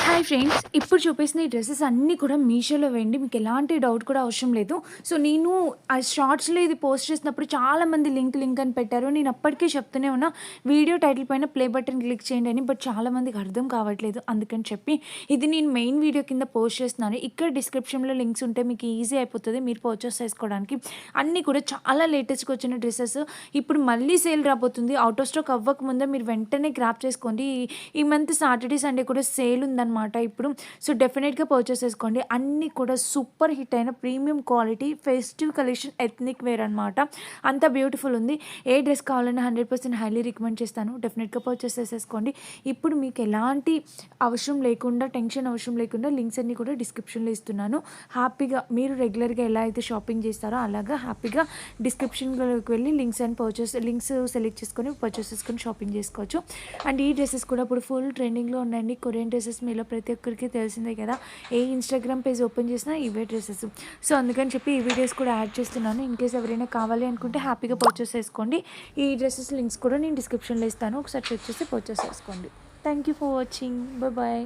Hi friends! ఇప్పుడు చూపిస్తున్న ఈ డ్రెసెస్ అన్నీ కూడా మీషోలో వేయండి. మీకు ఎలాంటి డౌట్ కూడా అవసరం లేదు. సో, నేను ఆ షార్ట్స్‌లో ఇది పోస్ట్ చేసినప్పుడు చాలామంది లింక్ అని పెట్టారు. నేను అప్పటికే చెప్తూనే ఉన్నా, వీడియో టైటిల్ పైన ప్లే బటన్ క్లిక్ చేయండి అని. బట్ చాలామందికి అర్థం కావట్లేదు. అందుకని చెప్పి ఇది నేను మెయిన్ వీడియో కింద పోస్ట్ చేస్తున్నాను. ఇక్కడ డిస్క్రిప్షన్‌లో లింక్స్ ఉంటే మీకు ఈజీ అయిపోతది. మీరు పర్చేస్ చేసుకోవడానికి. అన్నీ కూడా చాలా లేటెస్ట్‌గా వచ్చిన డ్రెసెస్. ఇప్పుడు మళ్ళీ సేల్ రాబోతుంది. ఔట్ ఆఫ్ స్టాక్ అవ్వకముందే మీరు వెంటనే గ్రాబ్ చేసుకోండి. ఈ మంత్ సాటర్డే, సండే కూడా సేల్ ఉందన్నమాట ఇప్పుడు. సో, డెఫినెట్‌గా పర్చేస్ చేసుకోండి. అన్నీ కూడా సూపర్ హిట్ అయిన premium quality festive collection ethnic wear అనమాట. అంత బ్యూటిఫుల్ ఉంది. ఏ డ్రెస్ కావాలన్నా 100% హైలీ రికమెండ్ చేస్తాను. డెఫినెట్‌గా పర్చేస్ చేసేసుకోండి. ఇప్పుడు మీకు ఎలాంటి అవసరం లేకుండా, టెన్షన్ అవసరం లేకుండా లింక్స్ అన్నీ కూడా డిస్క్రిప్షన్‌లో ఇస్తున్నాను. హ్యాపీగా మీరు రెగ్యులర్‌గా ఎలా అయితే షాపింగ్ చేస్తారో అలాగా హ్యాపీగా డిస్క్రిప్షన్‌లోకి వెళ్ళి లింక్స్ సెలెక్ట్ చేసుకొని పర్చేస్ చేసుకొని షాపింగ్ చేసుకోవచ్చు. అండ్ ఈ డ్రెసెస్ కూడా ఇప్పుడు ఫుల్ ట్రెండింగ్‌లో ఉన్నాయండి. కొరియన్ డ్రెసెస్ మీలో ప్రతి ఒక్కరికి తెలిసిందే కదా! ఏ ఇన్‌స్టాగ్రామ్ పేజ్ ఓపెన్ చేసినా ఇవే డ్రెసెస్. సో, అందుకని చెప్పి ఈ వీడియోస్ కూడా యాడ్ చేస్తున్నాను. ఇన్‌కేస్ ఎవరైనా కావాలి అనుకుంటే హ్యాపీగా పర్చేస్ చేసుకోండి. ఈ డ్రెసెస్ లింక్స్ కూడా నేను డిస్క్రిప్షన్‌లో ఇస్తాను. ఒకసారి చెక్ చేసి పర్చేస్ చేసుకోండి. Thank you for watching. Bye.